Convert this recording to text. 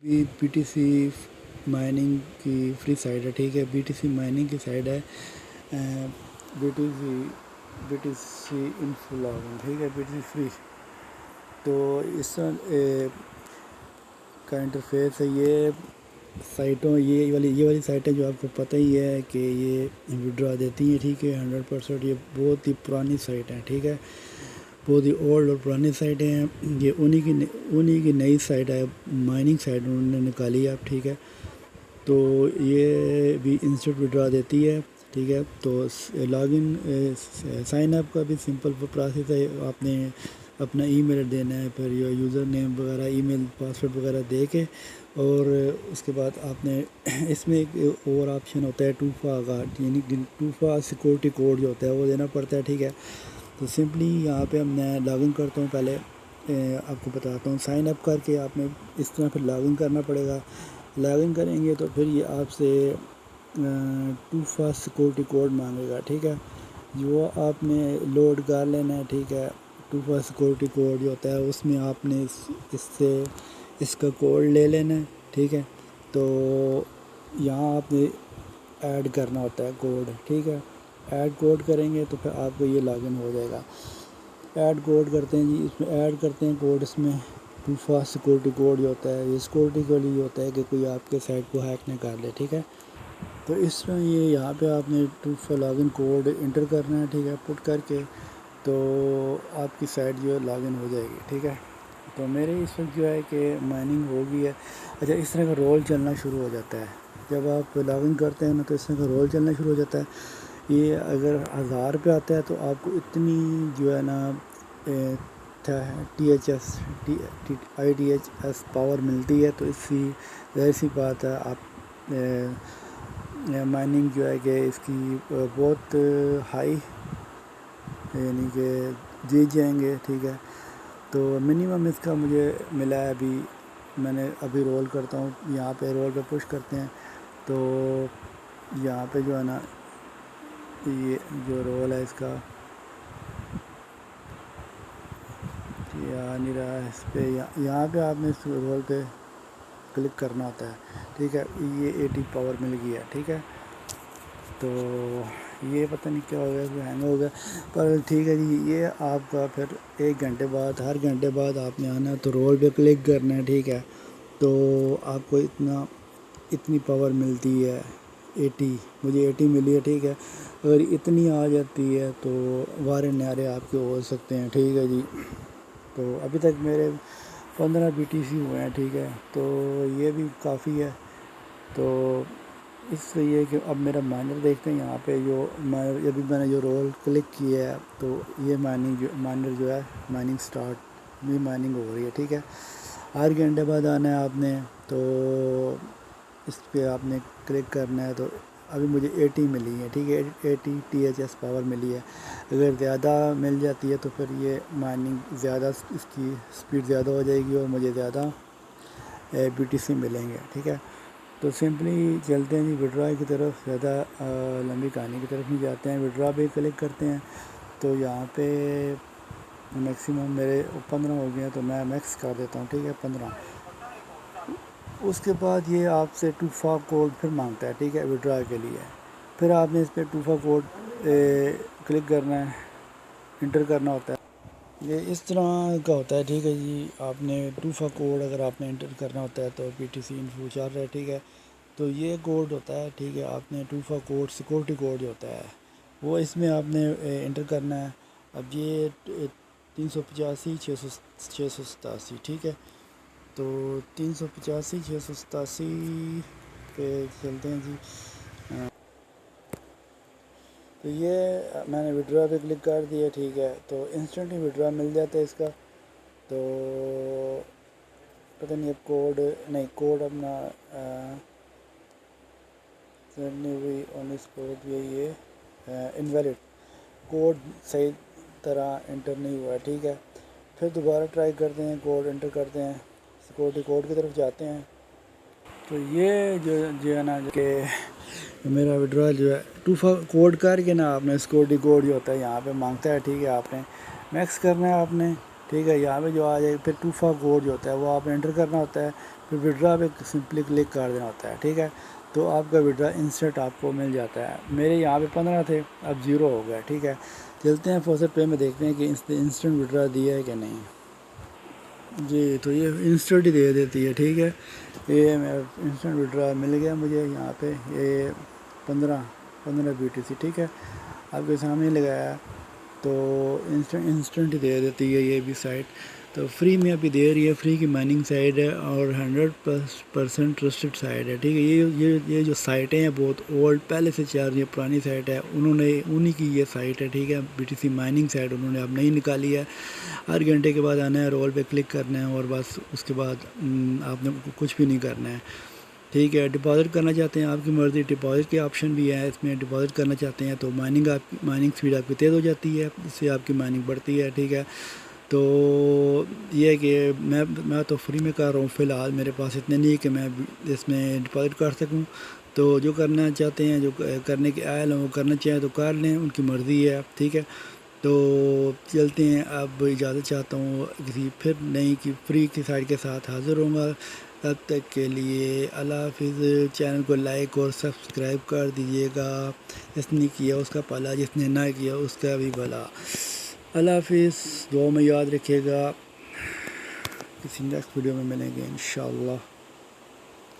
بھی B T C mining کی free site ہے، ٹھیک ہے، بی ٹی سی مائننگ کی سائٹ ہے، B T C info login, ٹھیک ہے، بی ٹی سی فری. تو اس طرح کا انٹرفیس ہے. یہ سائٹوں یہ والی سائٹیں جو آپ کو پتہ ہی ہے کہ یہ وڈرا دیتی ہیں، ٹھیک ہے، 100%. یہ بہت ہی پرانی سائٹ ہیں، ٹھیک ہے، بہت ہی اولڈ اور پرانی سائٹیں ہیں. یہ انہی کی نئی سائٹ ہے، مائننگ سائٹ انہوں نے نکالی ہے اب، ٹھیک ہے. تو یہ بھی انسٹنٹ وڈرا دیتی ہے، ٹھیک ہے. تو لاگ ان سائن اپ کا بھی سمپل پروسیس ہے. آپ نے اپنا ای میل دینا ہے، پھر یوزر نیم وغیرہ، ای میل پاسورڈ وغیرہ دے کے، اور اس کے بعد آپ نے اس میں ایک اور آپشن ہوتا ہے 2FA کا، یعنی 2FA سیکورٹی کوڈ جو ہوتا ہے وہ دینا پڑتا ہے، ٹھیک ہے. تو سمپلی یہاں پہ میں لاگ ان کرتا ہوں. پہلے آپ کو بتاتا ہوں، سائن اپ کر کے آپ نے اس طرح پھر لاگ ان کرنا پڑے گا. لاگ ان کریں گے تو پھر یہ آپ سے 2FA سیکورٹی کوڈ مانگے گا، ٹھیک ہے. جو آپ نے لوڈ کر لینا ہے، ٹھیک ہے. 2FA سیکورٹی کوڈ جو ہوتا ہے اس میں آپ نے اس کا کوڈ لے لینا ہے، ٹھیک ہے. تو یہاں آپ نے ایڈ کرنا ہوتا ہے کوڈ، ٹھیک ہے. ایڈ کوڈ کریں گے تو پھر آپ کو یہ لاگ ان ہو جائے گا. ایڈ کوڈ کرتے ہیں جی، اس میں ایڈ کرتے ہیں کوڈ. اس میں 2FA سیکورٹی کوڈ جو ہوتا ہے، یہ سیکورٹی کوڈ یہ ہوتا ہے کہ کوئی آپ کے سائٹ کو ہیک نہ کر لے، ٹھیک ہے. تو اس طرح یہ یہاں پہ آپ نے 2FA log in code inter کرنا ہے، ٹھیک ہے. پٹ کر کے تو آپ کی سائٹ جو ہے لاگ ان ہو جائے گی، ٹھیک ہے. تو میرے اس وقت جو ہے کہ مائننگ ہو گئی ہے. اچھا، اس طرح کا رول چلنا شروع ہو جاتا ہے جب آپ لاگ ان کرتے ہیں نا، تو اس طرح کا رول چلنا شروع ہو جاتا ہے. یہ اگر 1000 پہ آتا ہے تو آپ کو اتنی جو ہے نا ITHS پاور ملتی ہے. تو ظاہر سی بات ہے آپ مائننگ جو ہے کہ اس کی بہت ہائی، یعنی کہ جیت جائیں گے، ٹھیک ہے. تو منیمم اس کا مجھے ملا ہے. ابھی میں نے رول کرتا ہوں، یہاں پہ رول پہ پش کرتے ہیں تو یہاں پہ جو ہے نا یہ جو رول ہے اس کا نہیں رہا ہے. اس پہ یہاں پہ آپ نے اس رول پہ کلک کرنا ہوتا ہے، ٹھیک ہے. یہ 80 پاور مل گیا، ٹھیک ہے. تو یہ پتہ نہیں کیا ہو گیا، اس ہینگ ہو گیا، پر ٹھیک ہے جی. یہ آپ کا پھر 1 گھنٹے بعد، ہر گھنٹے بعد آپ نے آنا ہے تو رول پہ کلک کرنا ہے، ٹھیک ہے. تو آپ کو اتنی پاور ملتی ہے، 80. مجھے 80 ملی ہے، ٹھیک ہے. اگر اتنی آ جاتی ہے تو وارے نعرے آپ کے ہو سکتے ہیں، ٹھیک ہے جی. تو ابھی تک میرے 15 BTC ہوئے ہیں، ٹھیک ہے. تو یہ بھی کافی ہے. تو اس سے یہ کہ اب میرا مائنر دیکھتے ہیں یہاں پہ ابھی میں نے جو رول کلک کیا ہے تو یہ مائنر جو ہے مائننگ سٹارٹ، یہ مائننگ ہو رہی ہے، ٹھیک ہے. 8 گھنٹے بعد آنا ہے آپ نے، تو اس پہ آپ نے کلک کرنا ہے. تو ابھی مجھے 80 ملی ہے، ٹھیک ہے. 80 THS پاور ملی ہے. اگر زیادہ مل جاتی ہے تو پھر یہ مائننگ زیادہ، اس کی سپیڈ زیادہ ہو جائے گی اور مجھے زیادہ BTC ملیں گے، ٹھیک ہے. تو سمپلی چلتے ہیں جی وڈرا کی طرف، زیادہ لمبی کہانی کی طرف نہیں جاتے ہیں. وڈرا پہ کلک کرتے ہیں تو یہاں پہ میکسیمم میرے 15 ہو گئے ہیں، تو میں میکس کر دیتا ہوں، ٹھیک ہے، 15. اس کے بعد یہ آپ سے 2FA کوڈ پھر مانگتا ہے، ٹھیک ہے، وڈرا کے لیے. پھر آپ نے اس پہ 2FA کوڈ کلک کرنا ہے، انٹر کرنا ہوتا ہے. یہ اس طرح کا ہوتا ہے، ٹھیک ہے جی. آپ نے 2FA کوڈ اگر آپ نے انٹر کرنا ہوتا ہے تو BTC انفو چل رہا ہے، ٹھیک ہے. تو یہ کوڈ ہوتا ہے، ٹھیک ہے. آپ نے 2FA کوڈ سیکورٹی کوڈ جو ہوتا ہے وہ اس میں آپ نے انٹر کرنا ہے. اب یہ 385 687، ٹھیک ہے. تو 385 687 پہ چلتے ہیں جی. تو یہ میں نے وڈرا پہ کلک کر دیا، ٹھیک ہے. تو انسٹنٹ ہی وڈرا مل جاتا ہے اس کا. تو پتہ نہیں اب کوڈ اپنا نہیں ہوئی آن اسپاٹ، یہی ہے انویلڈ کوڈ، صحیح طرح انٹر نہیں ہوا ہے، ٹھیک ہے. پھر دوبارہ ٹرائی کرتے ہیں، کوڈ انٹر کرتے ہیں، سیکورٹی کوڈ کی طرف جاتے ہیں. تو یہ جو ہے نا کہ میرا وڈرا جو ہے 2FA کوڈ کر کے نا، آپ نے سیکورٹی کوڈ جو ہوتا ہے یہاں پہ مانگتا ہے، ٹھیک ہے. آپ نے میکس کرنا ہے آپ نے. ٹھیک ہے. یہاں پہ جو آ جائے پھر 2FA کوڈ جو ہوتا ہے وہ آپ نے انٹر کرنا ہوتا ہے. پھر وڈرا پہ سمپلی کلک کر دینا ہوتا ہے. ٹھیک ہے, تو آپ کا وڈرا انسٹنٹ آپ کو مل جاتا ہے. میرے یہاں پہ 15 تھے, اب 0 ہو گیا. ٹھیک ہے, چلتے ہیں فوسٹ پے میں دیکھتے ہیں کہ انسٹنٹ وڈرا دیا ہے کہ نہیں. جی تو یہ انسٹنٹ ہی دے دیتی ہے. ٹھیک ہے, یہ انسٹنٹ وڈرا مل گیا مجھے یہاں پہ. یہ 15 BTC. ٹھیک ہے, آپ کے سامنے لگایا تو انسٹنٹ ہی دے دیتی ہے یہ بھی سائٹ. تو فری میں ابھی دے رہی ہے, فری کی مائننگ سائٹ ہے اور 100% ٹرسٹڈ سائٹ ہے. ٹھیک ہے, یہ جو سائٹیں ہیں بہت اولڈ پہلے سے چل رہی ہے, پرانی سائٹ ہے, انہی کی یہ سائٹ ہے. ٹھیک ہے, BTC مائننگ سائٹ انہوں نے اب نہیں نکالی ہے. ہر گھنٹے کے بعد آنا ہے, رول پہ کلک کرنا ہے اور بس اس کے بعد آپ نے کچھ بھی نہیں کرنا ہے. ٹھیک ہے, ڈپازٹ کرنا چاہتے ہیں آپ کی مرضی, ڈپازٹ کے آپشن بھی ہے اس میں. ڈپازٹ کرنا چاہتے ہیں تو مائننگ اسپیڈ آپ کی تیز ہو جاتی ہے, اس سے آپ کی مائننگ بڑھتی ہے. ٹھیک ہے, تو یہ ہے کہ میں تو فری میں کر رہا ہوں فی الحال. میرے پاس اتنے نہیں کہ میں اس میں ڈپازٹ کر سکوں. تو جو کرنا چاہتے ہیں, جو کرنے کے اہل ہیں وہ کرنا چاہیں تو کر لیں, ان کی مرضی ہے. ٹھیک ہے, تو چلتے ہیں. اب اجازت چاہتا ہوں کسی پھر نئی کی فری کی سائٹ کے ساتھ حاضر ہوں گا. تب تک کے لیے اللہ حافظ. چینل کو لائک اور سبسکرائب کر دیجیے گا. جس نے کیا اس کا بھلا, جس نے نہ کیا اس کا بھی بھلا. اللہ حافظ. دعا میں یاد رکھیے گا. کسی نیکسٹ ویڈیو میں ملیں گے انشاءاللہ.